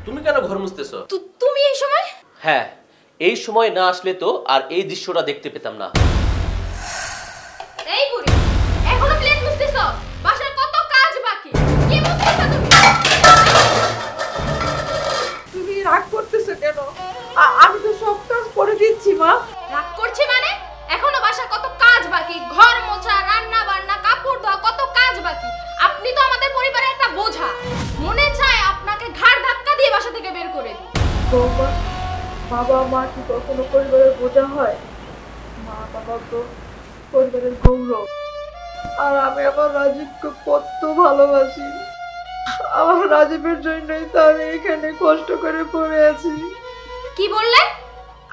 তুমি কেন ঘর মুছতেছো? তুমি এই সময়? হ্যাঁ, এই সময় না আসলে তো আর এই দৃশ্যটা দেখতে পেতাম না। এই বুড়ি, এখনো প্লেট মুছতেছো? বাসায় কত কাজ বাকি, কি মুছতেছো তুমি? তুমি রাগ করতেছো কেন? আমি তো সব কাজ করে দিচ্ছি মা। রাগ করছি মানে? এখনো বাসায় কত কাজ বাকি, ঘর মোছা, রান্না বান্না, কাপড় ধোয়া, কত কাজ বাকি। আপনি তো আমাদের পরিবারের একটা বোঝা। মনে চায় আপনাকে ঘাড় ধাক্কা দিয়ে বাসা থেকে বের করে দিই। বৌমা, বাবা মা কি কখনো পরিবারের বোঝা হয়? মা বাবা তো পরিবারের গৌরব। আর আমি আমার রাজীবকে কত ভালোবাসি। আমার রাজীবের জন্যই তো আমি এখানে কষ্ট করে পড়ে আছি। কি বললেন?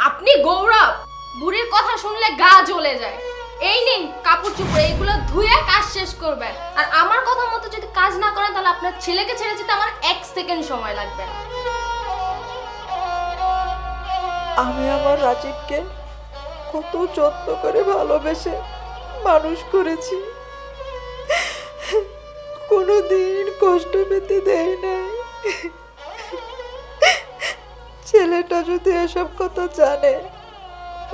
আপনি গৌরব? বুড়ির কথা শুনলে গা জ্বলে যায়। এই নিন কাপড় চোপড়, এগুলো ধুয়ে কাজ শেষ করবেন। আর আমার কথা মতো যদি কাজ না করেন তাহলে আপনার ছেলেকে ছেড়ে যেতে আমার 1 সেকেন্ড সময় লাগবে না। আমি আমার রাজীবকে কত যত্ন করে ভালোবেসে মানুষ করেছি, কোনোদিন কষ্ট পেতে দেয় না। ছেলেটা যদি এসব কথা জানে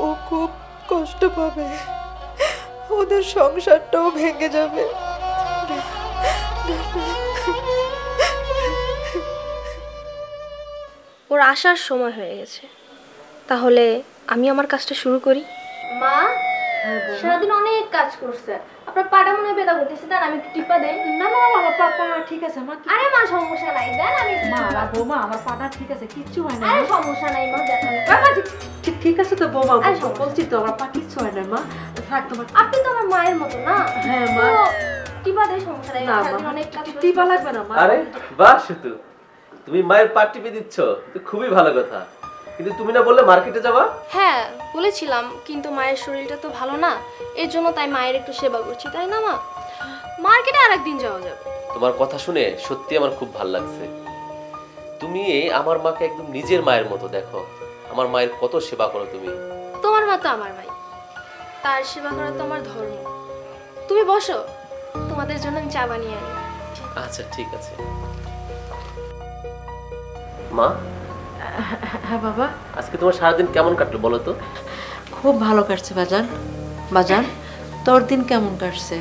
ও খুব কষ্ট পাবে, ওদের সংসারটাও ভেঙে যাবে। ওর আসার সময় হয়ে গেছে, তাহলে আমি আমার কাজটা শুরু করি। মা সারাদিন অনেক কাজ করছে, আপনার পাটা মনে হয় ব্যথা করতেছে, দেন আমি একটু টিপা দেই। না না আমার পা ঠিক আছে মা। আরে মা সমস্যা নাই, দেন আমি একটু মা টিপা দেই। বৌমা আমার পাটা ঠিক আছে, কিচ্ছু হয় না। আরে সমস্যা নাই মা, দেন আমি মা ঠিক আছে তো বৌমা, আরে সমস্যা বলছি তো আমার পা কিচ্ছু হয় না মা। থাক তোমার। আপনি তো আমার মায়ের মতো না? হ্যাঁ মা। তো টিপা দেই, সমস্যা নাই। না সারাদিন মা অনেক কাজ করছি। টিপা লাগবে না মা। আরে বাহ সেতু, তুমি মায়ের পা টিপে দিচ্ছ, তো খুবই ভালো কথা। কিন্তু তুমি না বললে মার্কেটে যাবা? হ্যাঁ বলেছিলাম, কিন্তু মায়ের শরীরটা তো ভালো না, এর জন্য তাই মায়ের একটু সেবা করছি, তাই না মা? মার্কেটে আরেকদিন যাওয়া যাবে। তোমার কথা শুনে সত্যি আমার খুব ভালো লাগছে। তুমি আমার মাকে একদম নিজের মায়ের মতো দেখো। আমার মায়ের কত সেবা করো তুমি। তোমার মা তো আমার ভাই, তার সেবা করা তো আমার ধর্ম। তুমি বসো, তোমাদের জন্য আমি চা বানিয়ে আনি। আচ্ছা ঠিক আছে। মা, হ্যাঁ বাবা। আজকে তোমার সারাদিন কেমন কাটলো বলো তো? খুব ভালো কাটছে বাজান। বাজান তোর দিন কেমন কাটছে?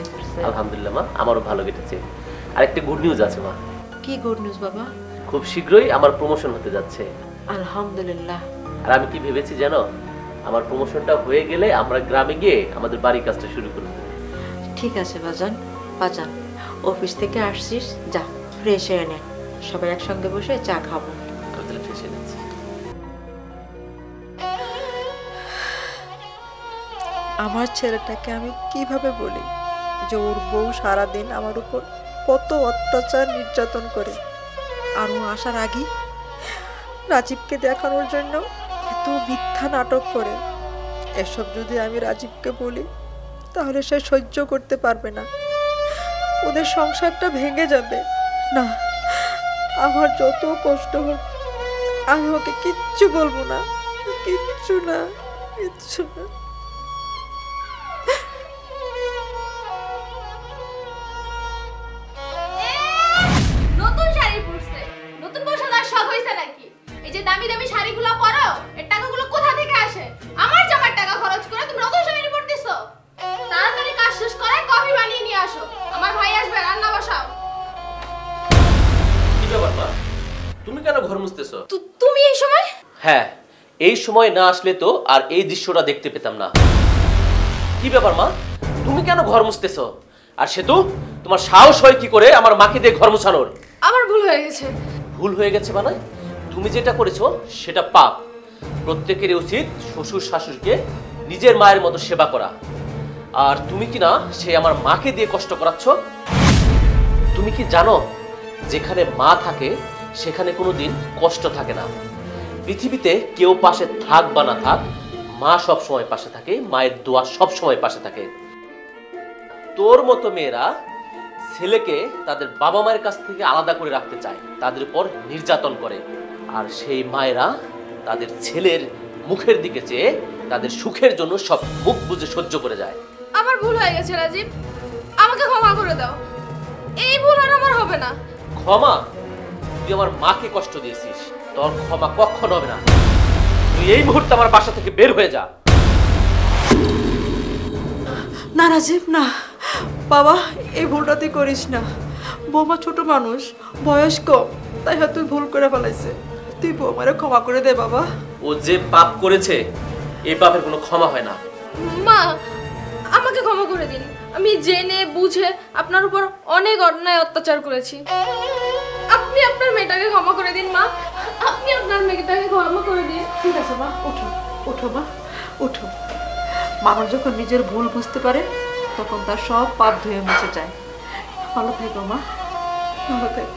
আলহামদুলিল্লাহ মা, আমারও ভালো কেটেছে। আর একটা গুড নিউজ আছে মা। কি গুড নিউজ বাবা? খুব শীঘ্রই আমার প্রমোশন হতে যাচ্ছে। আলহামদুলিল্লাহ। আর আমি কি ভেবেছি জানো, আমার প্রমোশনটা হয়ে গেলে আমরা গ্রামে গিয়ে আমাদের বাড়ির কাজটা শুরু করব। ঠিক আছে বাজান। বাজান অফিস থেকে আসছিস, যা ফ্রেশ হয়ে নে, সবাই একসঙ্গে বসে চা খাবো। আমি তাহলে ফেসে যাচ্ছি। আমার ছেলেটাকে আমি কিভাবে বলি যে ওর বউ সারাদিন আমার উপর কত অত্যাচার নির্যাতন করে, আর ও আসার আগেই রাজীবকে দেখানোর জন্য এত মিথ্যা নাটক করে। এসব যদি আমি রাজীবকে বলি তাহলে সে সহ্য করতে পারবে না, ওদের সংসারটা ভেঙে যাবে। না, আমার যত কষ্ট হোক আমি ওকে কিচ্ছু বলবো না, কিচ্ছু না, কিচ্ছু না। নতুন শাড়ি পরছে, নতুন পোশাক শখ হইছে নাকি? এই যে দামি দামি শাড়িগুলো পরো, এর টাকাগুলো কোথা থেকে আসে? আমার জামার টাকা খরচ করে তুমি নতুন শাড়ি পরতেছো। তাড়াতাড়ি কাজ শেষ করে কফি বানিয়ে নিয়ে আসো, আমার ভাই আসবে, রান্না বসাও। কি ব্যাপার মা, তুমি কেন ঘর মুছতেছো? তুমি এই সময়? হ্যাঁ, এই সময় না আসলে তো আর এই দৃশ্যটা দেখতে পেতাম না। কি ব্যাপার মা, তুমি কেন ঘর মুছতেছো? আর সেতু, তোমার সাহস হয় কি করে আমার মাকে দিয়ে ঘর মুছানোর? আমার ভুল হয়ে গেছে। ভুল হয়ে গেছে মানে? তুমি যেটা করেছো সেটা পাপ। প্রত্যেকেরই উচিত শ্বশুর শাশুড়িকে নিজের মায়ের মতো সেবা করা। আর তুমি কি না সে আমার মাকে দিয়ে কষ্ট করাচ্ছ? তুমি কি জানো, যেখানে মা থাকে সেখানে কোনোদিন কষ্ট থাকে না। পৃথিবীতে কেউ পাশে থাক বা না থাক, মা সব সময় পাশে থাকে, মায়ের দোয়া সব সময় পাশে থাকে। তোর মতো মেয়েরা ছেলেকে তাদের বাবা মায়ের কাছ থেকে আলাদা করে রাখতে চায়, তাদের উপর নির্যাতন করে। আর সেই মায়েরা তাদের ছেলের মুখের দিকে চেয়ে তাদের সুখের জন্য সব মুখ বুজে সহ্য করে যায়। আমার ভুল হয়ে গেছে রাজীব, আমাকে ক্ষমা করে দাও। এই ভুল আর আমার হবে না। ক্ষমা? তুই আমার মাকে কষ্ট দিয়েছিস, তোর ক্ষমা কখনো হবে না। তুই এই মুহূর্তে আমার বাসা থেকে বের হয়ে যা। না রাজীব, না বাবা, এই ভুলটা তুই করিস না। বৌমা ছোট মানুষ, বয়স কম, তাই হয়তো তুই ভুল করে ফেলাইছে। তুই বৌমারে ক্ষমা করে দে বাবা। ও যে পাপ করেছে, এই পাপের কোনো ক্ষমা হয় না। মা, আমাকে ক্ষমা করে দিন। আমি জেনে বুঝে আপনার উপর অনেক অন্যায় অত্যাচার করেছি। আপনি আপনার মেয়েটাকে ক্ষমা করে দিন মা, আপনি আপনার মেয়েটাকে ক্ষমা করে দিন। ঠিক আছে মা, ওঠো ওঠো মা, ওঠো। মানুষ যখন নিজের ভুল বুঝতে পারে তখন তার সব পাপ ধুয়ে মুছে যায়। ভালো থেকো মা, ভালো থেকো।